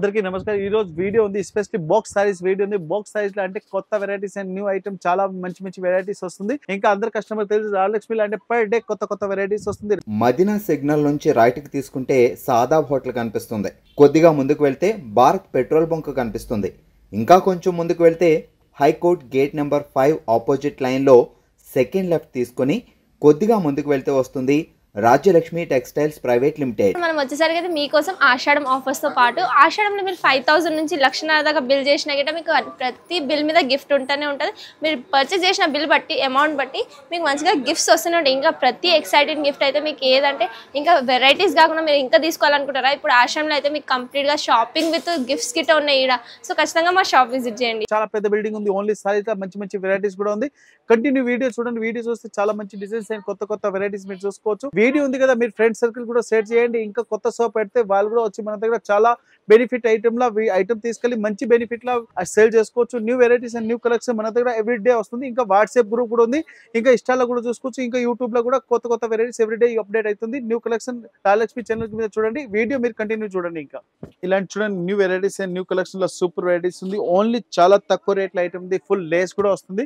అందరికీ నమస్కారం. ఈ రోజు వీడియో ఉంది ఎస్పెషల్లీ బాక్స్ సారీస్ వీడియో ఉంది. బాక్స్ సారీస్ లో అంటే కొత్త వెరైటీస్ అండ్ న్యూ ఐటమ్ చాలా మంచి వెరైటీస్ వస్తుంది. ఇంకా అందరు కస్టమర్ తెలుసు రాజలక్ష్మి అంటే పర్ డే కొత్త వెరైటీస్ వస్తుంది. మదీనా సిగ్నల్ నుంచి రైట్ కి తీసుకుంటే సాదాబ్ హోటల్ కనిపిస్తుంది. కొద్దిగా ముందుకు వెళ్తే భారత్ పెట్రోల్ బంక్ కనిపిస్తుంది. ఇంకా కొంచెం ముందుకు వెళ్తే high court gate number 5 opposite line లో సెకండ్ లెఫ్ట్ తీసుకొని కొద్దిగా ముందుకు వెళ్తే వస్తుంది రాజ్యలక్ష్మి టెక్స్టైల్స్ ప్రైవేట్ లిమిటెడ్. మనం వచ్చేసరికి అయితే మీకోసం ఆషాఢం ఆఫర్స్ తో పాటు ఆషాఢంలో మీరు 5000 నుంచి 1,00,000 దాకా బిల్ చేసినా గిట్ట మీకు ప్రతి బిల్ మీద గిఫ్ట్ ఉంటూనే ఉంటుంది. మీరు పర్చేస్ చేసిన బిల్ బట్టి అమౌంట్ బట్టి మీకు మంచిగా గిఫ్ట్స్ వస్తూనే ఉంటాయి. ఇంకా ప్రతి ఎక్సైటింగ్ గిఫ్ట్ అయితే మీకు ఏదంటే ఇంకా వెరైటీస్ కాకుండా మీరు ఇంకా తీసుకోవాలనుకుంటారా, ఇప్పుడు ఆషాఢంలో అయితే మీకు కంప్లీట్ గా షాపింగ్ విత్ గిఫ్ట్స్ గిట్ట ఉన్నాయి ఈడ. సో ఖచ్చితంగా మా షాప్ విజిట్ చేయండి. చాలా పెద్ద బిల్డింగ్ ఉంది. ఓన్లీ సారీస్ మంచి వెరైటీస్ కూడా ఉంది. కంటిన్యూ వీడియో చూడండి. వీడియో చూస్తే చాలా మంచి డిజైన్స్ అండ్ కొత్త వెరైటీస్ మీరు చూసుకోవచ్చు. వీడియో ఉంది కదా, మీరు ఫ్రెండ్ సర్కిల్ కూడా షేర్ చేయండి. ఇంకా కొత్త షాప్ పెడితే వాళ్ళు కూడా వచ్చి మన దగ్గర చాలా బెనిఫిట్ ఐటమ్ లా ఐటమ్ తీసుకెళ్లి మంచి బెనిఫిట్ లా సేల్ చేసుకోవచ్చు. New varieties and new collection మన దగ్గర ఎవ్రీ డే వస్తుంది. ఇంకా వాట్సాప్ గ్రూప్ కూడా ఉంది. ఇంకా ఇన్స్టాలో కూడా చూసుకోవచ్చు. ఇంకా యూట్యూబ్ లో కూడా కొత్త వెరైటీస్ ఎవ్రీ డే అప్డేట్ అవుతుంది. న్యూ కలెక్షన్ రాజలక్ష్మి ఛానల్ మీద చూడండి. వీడియో మీరు కంటిన్యూ చూడండి. ఇంకా ఇలాంటి చూడండి new varieties and new collection లో సూపర్ వెరైటీస్ ఉంది. ఓన్లీ చాలా తక్కువ రేట్ల ఐటమ్ ఉంది. ఫుల్ లేస్ కూడా వస్తుంది.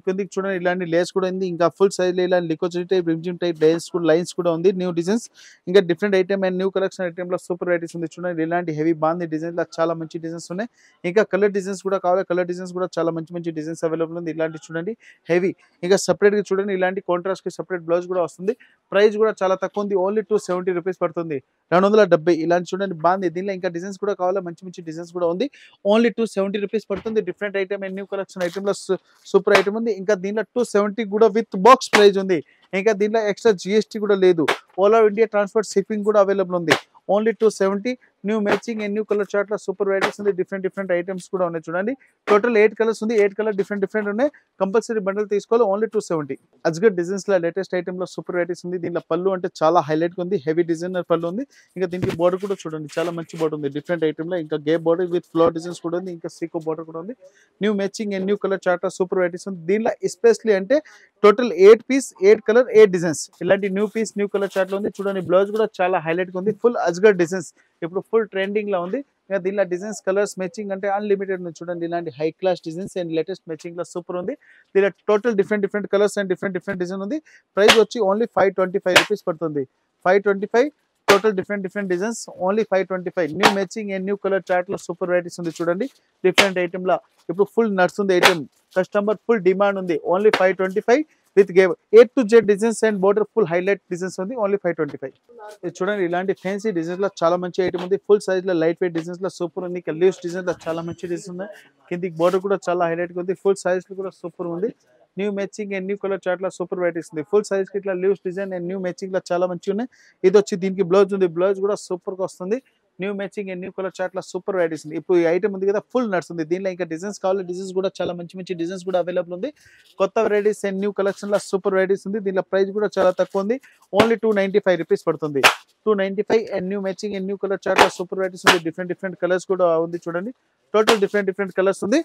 కిందికి చూడండి ఇలాంటి లేస్ కూడా ఉంది. ఇంకా ఫుల్ సైజ్ లో ఇలాంటి లికోసిటీ టైప్ రిమ్జిమ్ టైప్ లైన్స్ కూడా ఉంది. న్యూ డిజైన్స్ ఇంకా different item and new collection item లో సూపర్ వెరైటీస్ ఉంది. చూడండి ఇలాంటి హెవీ బాగుంది డిజైన్ లో చాలా మంచి డిజైన్స్ ఉన్నాయి. ఇంకా కలర్ డిజైన్స్ కూడా కావాలి. కలర్ డిజైన్స్ కూడా చాలా మంచి డిజైన్స్ అవైలబుల్ ఉంది. ఇలాంటి చూడండి హెవీ. ఇంకా సపరేట్ గా చూడండి ఇలాంటి కాంట్రాస్ట్ కి సపరేట్ బ్లౌజ్ కూడా వస్తుంది. ప్రైస్ కూడా చాలా తక్కువ ఉంది. ఓన్లీ 270 రూపీస్ పడుతుంది. 270. ఇలాంటి చూడండి బాగుంది. దీనిలో ఇంకా డిజైన్స్ కూడా కావాలి. మంచి డిజైన్స్ కూడా ఉంది. ఓన్లీ 270 రూపీస్ పడుతుంది. Different item and new collection item లో సూపర్ ఐటమ్ ఉంది. ఇంకా దీనిలో 270 కూడా విత్ బాక్స్ ప్రైస్ ఉంది. ఇంకా దీనిలో ఎక్స్ట్రా జిఎస్టీ కూడా లేదు. All over India transport shipping కూడా అవైలబుల్ ఉంది. Only 270. New matching and new colour chart లో సూపర్ వెరైటీస్ ఉంది. డిఫరెంట్ ఐటమ్స్ కూడా ఉన్నాయి. చూడండి టోటల్ 8 కలర్స్ ఉంది. 8 కలర్ డిఫరెంట్ ఉన్నాయి. కంపల్సరీ బండల్ తీసుకోవాలి. ఓన్లీ 270. అజ్గర్ డిజైన్స్ లో లేటెస్ట్ ఐటమ్ లో సూపర్ వెరైటీస్ ఉంది. దీనిలో పళ్ళు అంటే చాలా హైలైట్ ఉంది. హెవీ డిజైనర్ పళ్ళు ఉంది. ఇంకా దీనికి బోర్డర్ కూడా చూడండి చాలా మంచి బోర్డర్ ఉంది. డిఫరెంట్ ఐటమ్ లో ఇంకా గే బోర్డర్ విత్ ఫ్లోర్ డిజైన్స్ కూడా ఉంది. ఇంకా సీకో బోర్డర్ కూడా ఉంది. New matching and new colour chart లో సూపర్ వెరైటీస్ ఉంది. దీనిలో ఎస్పెషల్లీ అంటే టోటల్ 8 పీస్ 8 కలర్ 8 డిజైన్స్ ఇలాంటి new piece new colour chart లో ఉంది. చూడండి బ్లౌజ్ కూడా చాలా హైలైట్ ఉంది. ఫుల్ అజ్గర్ డిజైన్స్ ఇప్పుడు ఫుల్ ట్రెండింగ్ లో ఉంది. ఇంకా దీనిలో డిజైన్స్ కలర్స్ మ్యాచింగ్ అంటే అన్లిమిటెడ్ ఉంది. చూడండి ఇలాంటి high class designs and latest matching లో సూపర్ ఉంది. దీనిలో total different colours and different design ఉంది. ప్రైస్ వచ్చి ఓన్లీ 525 రూపీస్ పడుతుంది. 525. Total different designs only 525. New matching and new colour chart లో సూపర్ వెరైటీస్ ఉంది. చూడండి డిఫరెంట్ ఐటమ్ లా ఇప్పుడు ఫుల్ నడుస్తుంది ఐటమ్. కస్టమర్ ఫుల్ డిమాండ్ ఉంది. Only 525 with gave A to Z designs and border full highlight designs ఉంది. Only 525. చూడండి ఇలాంటి fancy designs లో చాలా మంచి ఐటమ్ ఉంది. ఫుల్ సైజ్ లో లైట్ వెయిట్ డిజైన్స్ లో సూపర్ ఉంది. ఇంకా లీవ్స్ డిజైన్ లో చాలా మంచి డిజైన్స్ ఉన్నాయి. కిందికి బోర్డర్ కూడా చాలా హైలైట్ ఉంది. ఫుల్ సైజ్ లో కూడా సూపర్ ఉంది. New matching and new colour chart లో సూపర్ వెరైటీస్ ఉంది. ఫుల్ సైజ్ కి ఇట్లా leaves design and new matching లో చాలా మంచి ఉన్నాయి. ఇది వచ్చి దీనికి బ్లౌజ్ ఉంది. బ్లౌజ్ కూడా సూపర్ గా వస్తుంది. New matching and new colour chart లో సూపర్ వెరైటీస్ ఉంది. ఇప్పుడు ఈ ఐటమ్ ఉంది కదా ఫుల్ నడుస్తుంది. దీనిలో ఇంకా డిజైన్స్ కావాలి. డిజైన్స్ కూడా చాలా మంచి డిజైన్స్ కూడా అవైలబుల్ ఉంది. కొత్త వెరైటీస్ అండ్ న్యూ కలెక్షన్ లో సూపర్ వెరైటీస్ ఉంది. దీనిలో ప్రైస్ కూడా చాలా తక్కువ ఉంది. ఓన్లీ 295 రూపీస్ పడుతుంది. 295 and new matching and new colour chart లో సూపర్ వెరైటీస్ ఉంది. డిఫరెంట్ కలర్స్ కూడా ఉంది. చూడండి టోటల్ డిఫరెంట్ కలర్స్ ఉంది.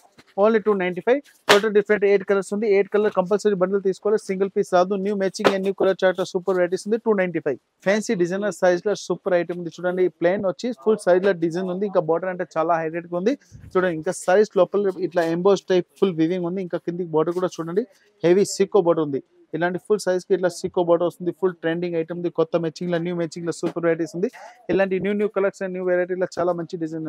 ఓన్లీ 295. టోటల్ 8 కలర్స్ ఉంది. 8 కలర్ కంపల్సరీ బండిల్ తీసుకోవాలి. సింగిల్ పీస్ రాదు. New matching and new colour chart లో సూపర్ వెరైటీస్ ఉంది. 295. ఫ్యాన్సీ డిజైనర్ సైజ్ లో సూపర్ ఐటమ్ ఉంది. చూడండి ప్లేన్ వచ్చి ఫుల్ సైజ్ లో డిజైన్ ఉంది. ఇంకా బోర్డర్ అంటే చాలా హైలైట్ గా ఉంది. చూడండి ఇంకా సైజ్ లోపల ఇట్లా ఎంబోస్ టైప్ ఫుల్ వివింగ్ ఉంది. ఇంకా కిందికి బోర్డర్ కూడా చూడండి హెవీ సిక్కో బోర్డర్ ఉంది. ఇలాంటి ఫుల్ సైజ్ కి ఇట్లా సిక్కో బోర్డర్ వస్తుంది. ఫుల్ ట్రెండింగ్ ఐటమ్ ఉంది. కొత్త మ్యాచింగ్ లో న్యూ మ్యాచింగ్ లో సూపర్ వెరైటీస్ ఉంది. ఇలాంటి న్యూ కలెక్షన్ న్యూ వెరైటీ లో చాలా మంచి design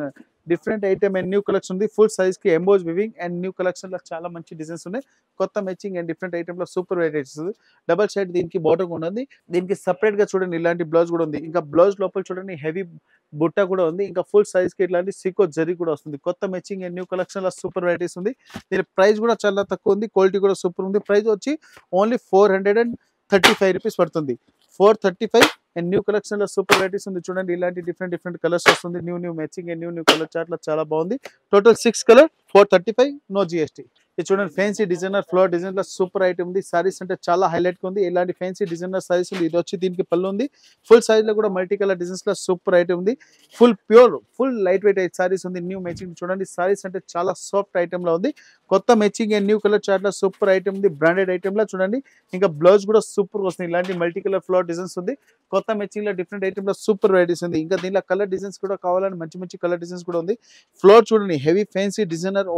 different item and new collection ఉంది. ఫుల్ సైజ్ కి emboss weaving and new collection లో చాలా మంచి డిజైన్స్ ఉన్నాయి. కొత్త మ్యాచింగ్ అండ్ డిఫరెంట్ ఐటమ్ లో సూపర్ వెరైటీస్ ఉంది. డబల్ సైడ్ దీనికి బోర్డర్ కూడా ఉంది. దీనికి సపరేట్ గా చూడండి ఇలాంటి బ్లౌజ్ కూడా ఉంది. ఇంకా బ్లౌజ్ లోపల చూడండి హెవీ బుట్ట కూడా ఉంది. ఇంకా ఫుల్ సైజ్ కి ఇట్లాంటి సికో జరీ కూడా వస్తుంది. కొత్త మ్యాచింగ్ అండ్ న్యూ కలెక్షన్ లో సూపర్ వెరైటీస్ ఉంది. దీని ప్రైస్ కూడా చాలా తక్కువ ఉంది. క్వాలిటీ కూడా సూపర్ ఉంది. ప్రైస్ వచ్చి ఓన్లీ 435 రూపీస్ పడుతుంది. 435 అండ్ న్యూ కలెక్షన్ లో సూపర్ వెరైటీస్ ఉంది. చూడండి ఇలాంటి డిఫరెంట్ కలర్స్ వస్తుంది. New matching and new colour chart లో చాలా బాగుంది. Total 6 colour 435 no GST. ఇది చూడండి ఫ్యాన్సీ డిజైనర్ ఫ్లోర్ డిజైన్ లో సూపర్ ఐటమ్ ఉంది. సారీస్ అంటే చాలా హైలైట్ గా ఉంది. ఇలాంటి ఫ్యాన్సీ డిజైనర్ సారీస్ ఉంది. ఇది వచ్చి దీనికి పళ్ళు ఉంది. ఫుల్ సైజ్ లో కూడా మల్టీ కలర్ డిజైన్స్ లో సూపర్ ఐటమ్ ఉంది. Full pure full light weight saris ఉంది. న్యూ మ్యాచింగ్ చూడండి. సారీస్ అంటే చాలా సాఫ్ట్ ఐటమ్ లో ఉంది. కొత్త matching and new colour chart లో సూపర్ ఐటమ్ ఉంది. బ్రాండెడ్ ఐటమ్ లో చూడండి. ఇంకా బ్లౌజ్ కూడా సూపర్ వస్తుంది. ఇలాంటి మల్టీ కలర్ ఫ్లోర్ డిజైన్స్ ఉంది. కొత్త మ్యాచింగ్ లో డిఫరెంట్ ఐటమ్ లో సూపర్ వెరైటీస్ ఉంది. ఇంకా దీనిలో కలర్ డిజైన్స్ కూడా కావాలని మంచి కలర్ డిజైన్స్ కూడా ఉంది. ఫ్లోర్ చూడండి హెవీ ఫ్యాన్సీ డిజైనర్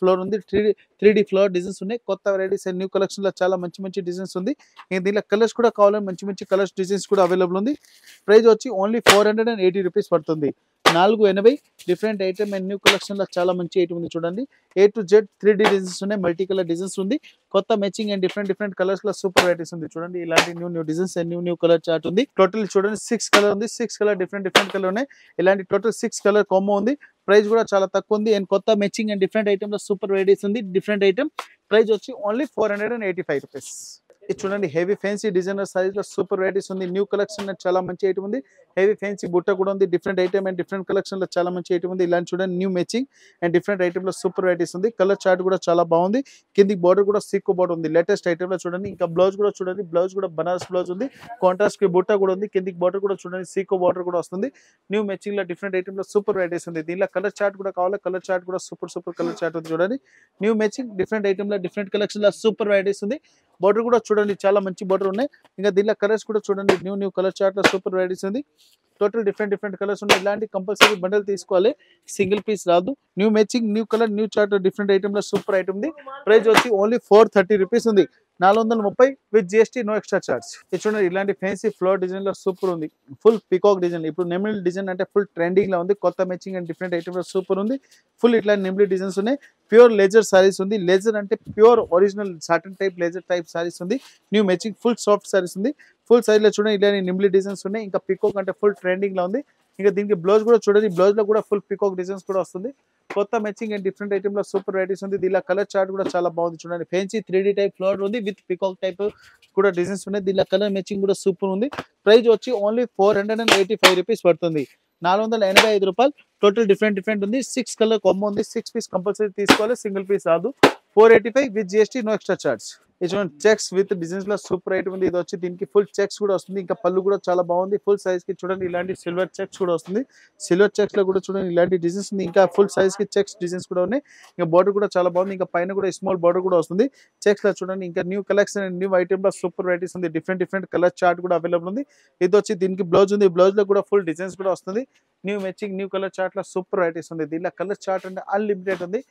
ఫ్లోర్ ఉంది. 3D ఫ్లోర్ డిజైన్స్ ఉన్నాయి. కొత్త వెరైటీస్ అండ్ న్యూ కలెక్షన్ లో చాలా మంచి డిజైన్స్ ఉంది. ఇంకా దీనిలో కలర్స్ కూడా కావాలని మంచి కలర్స్ డిజైన్స్ కూడా అవైలబుల్ ఉంది. ప్రైస్ వచ్చి ఓన్లీ 480 రూపీస్ పడుతుంది. 480 different item and new collection లో చాలా మంచి ఐటమ్ ఉంది. చూడండి A to Z 3D designs ఉన్నాయి. మల్టీ కలర్ డిజైన్స్ ఉంది. కొత్త మ్యాచింగ్ అండ్ డిఫరెంట్ కలర్స్ లో సూపర్ వెరైటీస్ ఉంది. చూడండి ఇలాంటి new designs and new colour chart ఉంది. టోటల్ చూడండి 6 కలర్ ఉంది. 6 కలర్ డిఫరెంట్ కలర్ ఉన్నాయి. ఇలాంటి టోటల్ 6 కలర్ కాంబో ఉంది. ప్రైస్ కూడా చాలా తక్కువ ఉంది. అండ్ కొత్త మ్యాచింగ్ అండ్ డిఫరెంట్ ఐటమ్ లో సూపర్ వెరైటీస్ ఉంది. డిఫరెంట్ ఐటమ్ ప్రైస్ వచ్చి ఓన్లీ 485 రూపీస్. ఇది చూడండి హెవీ ఫ్యాన్సీ డిజైనర్ సారీస్ లో సూపర్ వెరైటీస్ ఉంది. న్యూ కలెక్షన్ చాలా మంచి ఐటమ్ ఉంది. హెవీ ఫ్యాన్సీ బుట్ట కూడా ఉంది. Different item and different collection లో చాలా మంచి ఐటమ్ ఉంది. ఇలాంటి చూడండి new matching and different item లో సూపర్ వెరైటీస్ ఉంది. కలర్ చార్ట్ కూడా చాలా బాగుంది. కింది బార్డర్ కూడా సీకో బార్డర్ ఉంది. లేటెస్ట్ ఐటమ్ లో చూడండి. ఇంకా బ్లౌజ్ కూడా చూడండి. బ్లౌజ్ కూడా బనారస్ బ్లౌజ్ ఉంది. కాంట్రాస్ట్ కి బుట్ట కూడా ఉంది. కిందికి బార్డర్ కూడా చూడండి సీకో బార్డర్ కూడా వస్తుంది. న్యూ మ్యాచింగ్ లో డిఫరెంట్ ఐటమ్ లో సూపర్ వెరైటీస్ ఉంది. దీనిలో కలర్ చార్ట్ కూడా కావాలి. కలర్ చార్ట్ కూడా సూపర్ కలర్ చార్ట్ ఉంది. చూడండి న్యూ మ్యాచింగ్ డిఫరెంట్ ఐటమ్ లో డిఫరెంట్ కలెక్షన్ లో సూపర్ వెరైటీస్ ఉంది. బార్డర్ కూడా చూడండి చాలా మంచి బార్డర్ ఉన్నాయి. ఇంకా దీనిలో కలర్స్ కూడా చూడండి న్యూ కలర్ చార్ట్ లో సూపర్ వెరైటీస్ ఉంది. టోటల్ డిఫరెంట్ కలర్స్ ఉన్నాయి. ఇలాంటి కంపల్సరీ బండల్ తీసుకోవాలి. సింగిల్ పీస్ రాదు. New matching new colour new chart different item లో సూపర్ ఐటమ్ ఉంది. ప్రైస్ వచ్చి ఓన్లీ 430 రూపీస్ ఉంది. 430 with GST no extra charge. ఇది చూడండి ఇలాంటి ఫ్యాన్సీ ఫ్లోర్ డిజైన్ లో సూపర్ ఉంది. Full peacock design. ఇప్పుడు నెమిల్ డిజైన్ అంటే ఫుల్ ట్రెండింగ్ లో ఉంది. కొత్త మ్యాచింగ్ అండ్ డిఫరెంట్ ఐటమ్ లో సూపర్ ఉంది. ఫుల్ ఇట్లా నెమిల్ డిజైన్స్ ఉన్నాయి. ప్యూర్ లేజర్ సారీస్ ఉంది. లేజర్ అంటే pure original satin type laser type saris ఉంది. New matching full soft saris ఉంది. ఫుల్ సైజ్ లో చూడండి ఇలాంటి నిమ్లీ డిజైన్స్ ఉన్నాయి. ఇంకా పికాక్ అంటే ఫుల్ ట్రెండింగ్ లో ఉంది. ఇంకా దీనికి బ్లౌజ్ కూడా చూడండి. బ్లౌజ్ లో కూడా ఫుల్ పికాక్ డిజైన్స్ కూడా వస్తుంది. కొత్త మ్యాచింగ్ అండ్ డిఫరెంట్ ఐటమ్ లో సూపర్ వెరైటీస్ ఉంది. దీనిలో కలర్ చార్ట్ కూడా చాలా బాగుంది. చూడండి ఫ్యాన్సీ 3D టైప్ ఫ్లోర్ ఉంది విత్ పికాక్ టైప్ కూడా డిజైన్స్ ఉన్నాయి. దీనిలో కలర్ మ్యాచింగ్ కూడా సూపర్ ఉంది. ప్రైస్ వచ్చి ఓన్లీ 485 రూపీస్ పడుతుంది. 485 రూపాయలు. టోటల్ డిఫరెంట్ ఉంది. 6 కలర్ కాంబో ఉంది. 6 పీస్ కంపల్సరీ తీసుకోవాలి. సింగిల్ పీస్ రాదు. 485 with GST no extra charge. ఇది చూడండి చెక్స్ విత్ డిజైన్స్ లో సూపర్ ఐటమ్ ఉంది. ఇది వచ్చి దీనికి ఫుల్ చెక్స్ కూడా వస్తుంది. ఇంకా పళ్ళు కూడా చాలా బాగుంది. ఫుల్ సైజ్ కి చూడండి ఇలాంటి సిల్వర్ చెక్స్ కూడా వస్తుంది. సిల్వర్ చెక్స్ లో కూడా చూడండి ఇలాంటి డిజైన్స్ ఉంది. ఇంకా ఫుల్ సైజ్ కి చెక్స్ డిజైన్స్ కూడా ఉన్నాయి. ఇంకా బార్డర్ కూడా చాలా బాగుంది. ఇంకా పైన కూడా స్మాల్ బార్డర్ కూడా వస్తుంది. చెక్స్ లో చూడండి ఇంకా new collection and new item లో సూపర్ వెరైటీస్ ఉంది. డిఫరెంట్ కలర్ చార్ట్ కూడా అవైలబుల్ ఉంది. ఇది వచ్చి దీనికి బ్లౌజ్ ఉంది. బ్లౌజ్ లో కూడా ఫుల్ డిజైన్స్ కూడా వస్తుంది. New matching new colour chart లో సూపర్ వెరైటీస్ ఉంది. దీనిలో కలర్ చార్ట్ అంటే అన్లిమిటెడ్ ఉంది.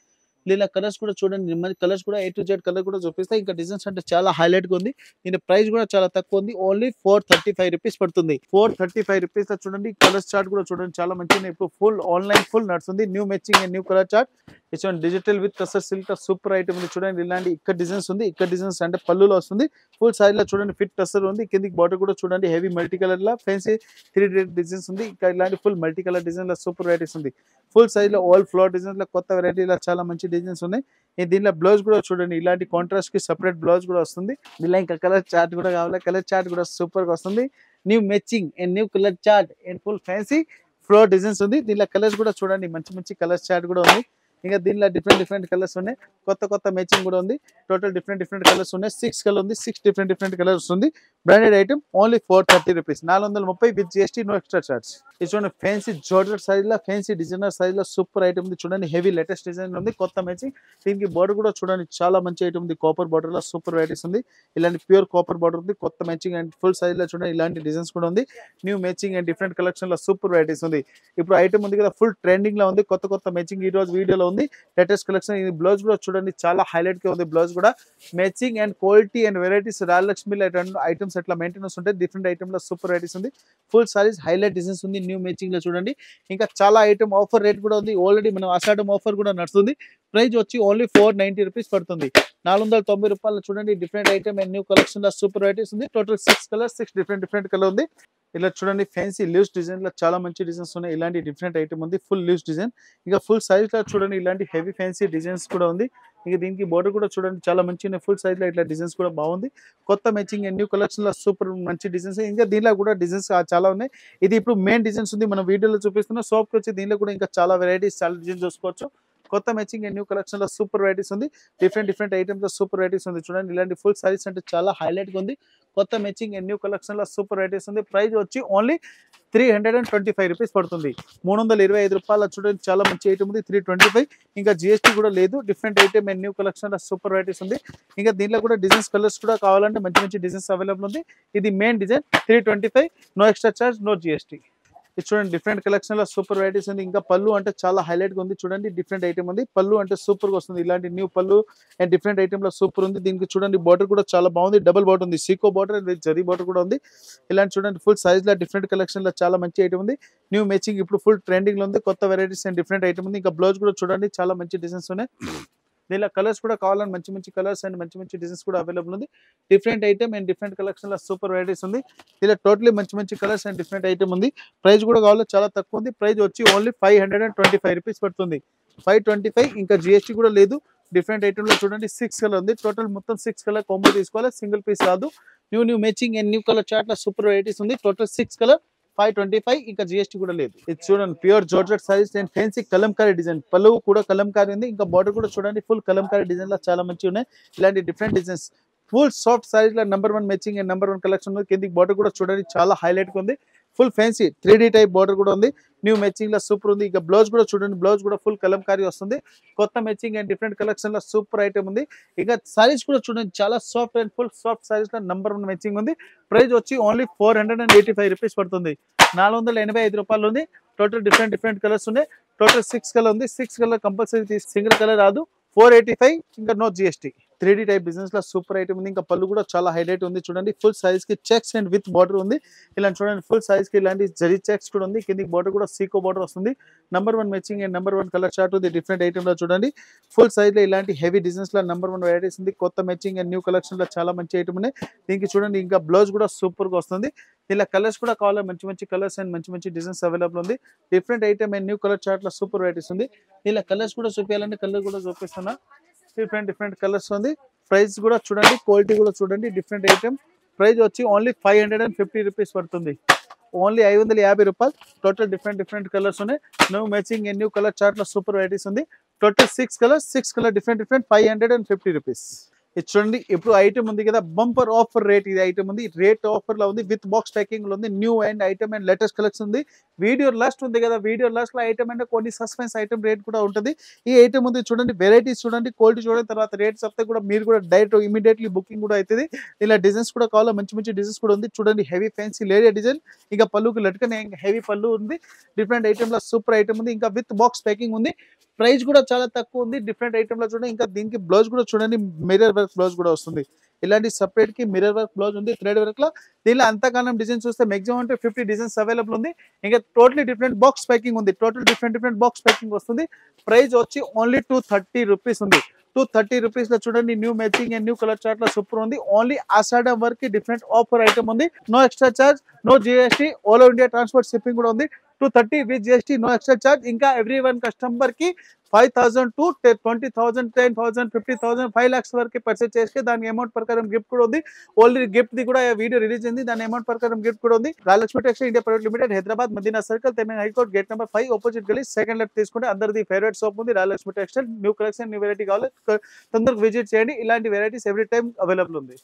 దీనిలో కలర్స్ కూడా చూడండి. కలర్స్ కూడా A to Z కలర్ కూడా చూపిస్తాయి. ఇంకా డిజైన్స్ అంటే చాలా హైలైట్ గా ఉంది. దీని ప్రైస్ కూడా చాలా తక్కువ ఉంది. ఓన్లీ 435 రూపీస్ పడుతుంది. 435 రూపీస్ లో చూడండి కలర్ చార్ట్ కూడా చూడండి చాలా మంచిగా ఇప్పుడు ఫుల్ ఆన్లైన్ ఫుల్ నడుస్తుంది. New matching and new colour chart. ఇటువంటి digital with tussar silk super item ఉంది. చూడండి ఇలాంటి ఇక్కడ డిజైన్స్ ఉంది. ఇక్కడ డిజైన్స్ అంటే పళ్ళులో వస్తుంది. ఫుల్ సైజ్ లో చూడండి ఫిట్ టసర్ ఉంది. కిందికి బార్డర్ కూడా చూడండి హెవీ మల్టీ కలర్ లో ఫ్యాన్సీ 3D డిజైన్స్ ఉంది. ఇంకా ఇలాంటి ఫుల్ మల్టీ కలర్ డిజైన్ లో సూపర్ వెరైటీస్ ఉంది. ఫుల్ సైజ్ లో ఆల్ ఫ్లోర్ డిజైన్స్ లో కొత్త వెరైటీలో చాలా మంచి డిజైన్స్ ఉన్నాయి. దీనిలో బ్లౌజ్ కూడా చూడండి ఇలాంటి కాంట్రాస్ట్ కి సెపరేట్ బ్లౌజ్ కూడా వస్తుంది. దీనిలో ఇంకా కలర్ చార్ట్ కూడా కావాలి. కలర్ చార్ట్ కూడా సూపర్ గా వస్తుంది. New matching and new colour chart and full fancy floor designs ఉంది. దీనిలో కలర్స్ కూడా చూడండి మంచి కలర్ చార్ట్ కూడా ఉంది. ఇంకా దీనిలో డిఫరెంట్ కలర్స్ ఉన్నాయి. కొత్త మ్యాచింగ్ కూడా ఉంది. టోటల్ డిఫరెంట్ కలర్స్ ఉన్నాయి. 6 కలర్ ఉంది. 6 డిఫరెంట్ కలర్స్ ఉంది. Branded item only 430 rupees. 430 with GST no extra charge. ఇది చూడండి ఫ్యాన్సీ జార్జెట్ సైజ్ లో ఫ్యాన్సీ డిజైనర్ సైజ్ లో సూపర్ ఐటమ్ ఉంది. చూడండి హెవీ లేటెస్ట్ డిజైన్ ఉంది. కొత్త మ్యాచింగ్. దీనికి బార్డర్ కూడా చూడండి చాలా మంచి ఐటమ్ ఉంది. కాపర్ బార్డర్ లో సూపర్ వెరైటీస్ ఉంది. ఇలాంటి ప్యూర్ కాపర్ బార్డర్ ఉంది. కొత్త మ్యాచింగ్ అండ్ ఫుల్ సైజ్ లో చూడండి ఇలాంటి డిజైన్స్ కూడా ఉంది. New matching and different collection లో సూపర్ వెరైటీస్ ఉంది. ఇప్పుడు ఐటమ్ ఉంది కదా ఫుల్ ట్రెండింగ్ లో ఉంది. కొత్త మ్యాచింగ్ ఈ రోజు వీడియోలో ఉంది. Latest collection. ఇది బ్లౌజ్ కూడా చూడండి చాలా హైలైట్ గా ఉంది. బ్లౌజ్ కూడా matching and quality and varieties Rayalakshmi items ఎట్లా మెయింటెనెన్స్ ఉంటాయి. డిఫరెంట్ ఐటమ్ లో సూపర్ వెరైటీస్ ఉంది. ఫుల్ సారీస్ హైలైట్ డిజైన్స్ ఉంది. న్యూ మ్యాచింగ్ లో చూడండి. ఇంకా చాలా ఐటమ్ ఆఫర్ రేట్ కూడా ఉంది. ఆల్రెడీ మనం ఆషాఢం ఆఫర్ కూడా నడుస్తుంది. ప్రైస్ వచ్చి ఓన్లీ 490 రూపీస్ పడుతుంది. 490 రూపాయలు చూడండి different item and new collection లో సూపర్ వెరైటీస్ ఉంది. టోటల్ 6 కలర్స్ 6 డిఫరెంట్ కలర్ ఉంది. ఇలా చూడండి ఫ్యాన్సీ లీవ్స్ డిజైన్ లో చాలా మంచి డిజైన్స్ ఉన్నాయి. ఇలాంటి డిఫరెంట్ ఐటమ్ ఉంది. Full leaves design. ఇంకా ఫుల్ సైజ్ లో చూడండి ఇలాంటి హెవీ ఫ్యాన్సీ డిజైన్స్ కూడా ఉంది. ఇంకా దీనికి బోర్డర్ కూడా చూడండి చాలా మంచి ఫుల్ సైజ్ లో ఇట్లా డిజైన్స్ కూడా బాగుంది. కొత్త మ్యాచింగ్ అండ్ న్యూ కలెక్షన్ లో సూపర్ మంచి డిజైన్స్. ఇంకా దీనిలో కూడా డిజైన్స్ చాలా ఉన్నాయి. ఇది ఇప్పుడు మెయిన్ డిజైన్స్ ఉంది. మనం వీడియోలో చూపిస్తున్న షాప్ కి వచ్చి దీనిలో కూడా ఇంకా చాలా వెరైటీస్ చాలా డిజైన్స్ చూసుకోవచ్చు. కొత్త మ్యాచింగ్ అండ్ న్యూ కలెక్షన్ లో సూపర్ వెరైటీస్ ఉంది. డిఫరెంట్ ఐటమ్స్ లో సూపర్ వెరైటీస్ ఉంది. చూడండి ఇలాంటి ఫుల్ సారీస్ అంటే చాలా హైలైట్ గా ఉంది. కొత్త మ్యాచింగ్ అండ్ న్యూ కలెక్షన్ లో సూపర్ వెరైటీస్ ఉంది. ప్రైస్ వచ్చి ఓన్లీ 325 రూపీస్ పడుతుంది. 325 రూపాయల చూడండి చాలా మంచి ఐటమ్ ఉంది. 325 ఇంకా జిఎస్టీ కూడా లేదు. Different item and new collection లో సూపర్ వెరైటీస్ ఉంది. ఇంకా దీంట్లో కూడా డిజైన్స్ కలర్స్ కూడా కావాలంటే మంచి డిజైన్స్ అవైలబుల్ ఉంది. ఇది main design 325, no extra charge, no GST. ఇది చూడండి డిఫరెంట్ కలెక్షన్ లో సూపర్ వెరైటీస్ ఉంది. ఇంకా పళ్ళు అంటే చాలా హైలైట్ గా ఉంది. చూడండి డిఫరెంట్ ఐటమ్ ఉంది. పళ్ళు అంటే సూపర్ గా వస్తుంది. ఇలాంటి న్యూ పళ్ళు అండ్ డిఫరెంట్ ఐటమ్ లో సూపర్ ఉంది. దీనికి చూడండి బార్డర్ కూడా చాలా బాగుంది. డబుల్ బార్డర్ ఉంది. Seeko border and zari border కూడా ఉంది. ఇలాంటి చూడండి ఫుల్ సైజ్ లో డిఫరెంట్ కలెక్షన్ లో చాలా మంచి ఐటమ్ ఉంది. న్యూ మ్యాచింగ్ ఇప్పుడు ఫుల్ ట్రెండింగ్ లో ఉంది. కొత్త వెరైటీస్ అండ్ డిఫరెంట్ ఐటమ్ ఉంది. ఇంకా బ్లౌజ్ కూడా చూడండి చాలా మంచి డిజైన్స్ ఉన్నాయి. దీనిలో కలర్స్ కూడా కావాలని మంచి కలర్స్ అండ్ మంచి డిజైన్స్ కూడా అవైలబుల్ ఉంది. Different item and different collection లో సూపర్ వెరైటీస్ ఉంది. ఇలా టోటలీ మంచి కలర్స్ అండ్ డిఫరెంట్ ఐటమ్ ఉంది. ప్రైస్ కూడా కావాలి చాలా తక్కువ ఉంది. ప్రైస్ వచ్చి ఓన్లీ 525 రూపీస్ పడుతుంది. 525 ఇంకా జిఎస్టీ కూడా లేదు. డిఫరెంట్ ఐటమ్ లో చూడండి 6 కలర్ ఉంది. టోటల్ మొత్తం 6 కలర్ కాంబో తీసుకోవాలి. సింగిల్ పీస్ కాదు. New matching and new colour chart లో సూపర్ వెరైటీస్ ఉంది. టోటల్ 6 కలర్ 525 ఇంకా జిఎస్టీ కూడా లేదు. ఇది చూడండి pure georgette saris and fancy Kalamkari design. పళ్ళు కూడా కలంకారీ ఉంది. ఇంకా బార్డర్ కూడా చూడండి ఫుల్ కలంకారీ డిజైన్ లో చాలా మంచి ఉన్నాయి. ఇలాంటి different designs full soft saris లో #1 మ్యాచింగ్ అండ్ #1 కలెక్షన్ ఉంది. కిందికి బార్డర్ కూడా చూడండి చాలా హైలైట్ గా ఉంది. Full fancy 3D type border కూడా ఉంది. న్యూ మ్యాచింగ్ లో సూపర్ ఉంది. ఇక బ్లౌజ్ కూడా చూడండి. బ్లౌజ్ కూడా ఫుల్ కలంకారీ వస్తుంది. కొత్త మ్యాచింగ్ అండ్ డిఫరెంట్ కలెక్షన్ లో సూపర్ ఐటమ్ ఉంది. ఇక సారీస్ కూడా చూడండి చాలా soft and full soft saris లో #1 మ్యాచింగ్ ఉంది. ప్రైస్ వచ్చి ఓన్లీ 485 రూపీస్ పడుతుంది. 485 రూపాయలు ఉంది. టోటల్ డిఫరెంట్ కలర్స్ ఉన్నాయి. టోటల్ 6 కలర్ ఉంది. 6 కలర్ కంపల్సరీ సింగిల్ కలర్ రాదు. 485 ఇంకా no GST. 3D type business లో సూపర్ ఐటమ్ ఉంది. ఇంకా పళ్ళు కూడా చాలా హైలైట్ ఉంది. చూడండి ఫుల్ సైజ్ కి చెక్స్ అండ్ విత్ బార్డర్ ఉంది. ఇలా చూడండి ఫుల్ సైజ్ కి ఇలాంటి జరీ చెక్స్ కూడా ఉంది. కిందికి బార్డర్ కూడా సీకో బార్డర్ వస్తుంది. #1 మ్యాచింగ్ అండ్ #1 కలర్ చార్ట్ ఉంది. డిఫరెంట్ ఐటమ్ లో చూడండి ఫుల్ సైజ్ లో ఇలాంటి హెవీ డిజైన్స్ లో #1 వెరైటీస్ ఉంది. కొత్త మ్యాచింగ్ అండ్ న్యూ కలెక్షన్ లో చాలా మంచి ఐటమ్ ఉన్నాయి. దీనికి చూడండి ఇంకా బ్లౌజ్ కూడా సూపర్ గా వస్తుంది. ఇలా కలర్స్ కూడా కావాలి మంచి కలర్స్ అండ్ మంచి డిజైన్స్ అవైలబుల్ ఉంది. Different item and new colour chart లో సూపర్ వెరైటీస్ ఉంది. ఇలా కలర్స్ కూడా చూపించాలంటే కలర్ కూడా చూపిస్తున్నా. డిఫరెంట్ కలర్స్ ఉంది. ప్రైస్ కూడా చూడండి. క్వాలిటీ కూడా చూడండి. Different item. ప్రైస్ వచ్చి ఓన్లీ 550 రూపీస్ పడుతుంది. ఓన్లీ 550 రూపాయలు. టోటల్ డిఫరెంట్ కలర్స్ ఉన్నాయి. New matching and new colour chart లో సూపర్ వెరైటీస్ ఉంది. Total 6 colour different 550 rupees. ఇది చూడండి ఇప్పుడు ఐటమ్ ఉంది కదా బంపర్ ఆఫర్ రేట్. ఇది ఐటమ్ ఉంది. రేట్ ఆఫర్ లో ఉంది. విత్ బాక్స్ ప్యాకింగ్ లో ఉంది. New and item and latest collection ఉంది. వీడియో లాస్ట్ ఉంది కదా. వీడియో లాస్ట్ లో ఐటమ్ అంటే కొన్ని సస్పెన్స్ ఐటమ్ రేట్ కూడా ఉంటుంది. ఈ ఐటమ్ ఉంది చూడండి. వెరైటీస్ చూడండి. క్వాలిటీ చూడండి. తర్వాత రేట్స్ చెప్తే కూడా మీరు కూడా డైరెక్ట్ ఇమీడియట్లీ బుకింగ్ కూడా అవుతుంది. ఇలా డిజైన్స్ కూడా కావాలా మంచి డిజైన్స్ కూడా ఉంది. చూడండి హెవీ ఫ్యాన్సీ లేరియా డిజైన్. ఇంకా పళ్ళుకి లట్కనే హెవీ పళ్ళు ఉంది. డిఫరెంట్ ఐటమ్ లో సూపర్ ఐటమ్ ఉంది. ఇంకా విత్ బాక్స్ ప్యాకింగ్ ఉంది. ప్రైస్ కూడా చాలా తక్కువ ఉంది. డిఫరెంట్ ఐటమ్ లో చూడండి. ఇంకా దీనికి బ్లౌజ్ కూడా చూడండి. మిర్రర్ వర్క్ బ్లౌజ్ కూడా వస్తుంది. ఇలాంటి సెపరేట్ కి మిర్రర్ వర్క్ బ్లౌజ్ ఉంది. థ్రెడ్ వర్క్ లో దీనిలో అంతకాలం డిజైన్ చూస్తే మాక్సిమం అంటే 50 డిజైన్స్ అవైలబుల్ ఉంది. ఇంకా టోటలీ డిఫరెంట్ బాక్స్ ప్యాకింగ్ ఉంది. టోటల్ డిఫరెంట్ బాక్స్ ప్యాకింగ్ వస్తుంది. ప్రైస్ వచ్చి ఓన్లీ 230 రూపీస్ ఉంది. 230 రూపీస్ లో చూడండి new matching and new colour chart లో సూపర్ ఉంది. ఓన్లీ ఆషాఢం వరకు డిఫరెంట్ ఆఫర్ ఐటమ్ ఉంది. No extra charge, no GST. All over India transport shipping కూడా ఉంది. 230 with GST, no extra charge. ఇంకా ఎవ్రీ వన్ కస్టమర్ కి 5,000 to 20,000, 10,000, 50,000, 5 lakhs వరకు purchase చేస్తే దాని అమౌంట్ ప్రకారం గిఫ్ట్ కూడా ఉంది. ఆల్రెడీ గిఫ్ట్ ది కూడా వీడియో రిలీజ్ అయింది. దాని అమౌంట్ ప్రకారం గిఫ్ట్ కూడా ఉంది. Rajalakshmi textile India private limited, Hyderabad Madina circle, Telangana high court, gate number 5, opposite గలీ, సెకండ్ లెఫ్ట్ తీసుకుంటే అందరిది ఫేవరెట్ షాప్ ఉంది Rajalakshmi textile. New collection, new variety కావాలి తొందరగా విజిట్ చేయండి. ఇలాంటి వెరైటీస్ ఎవ్రీ టైం అవైలబుల్ ఉంది.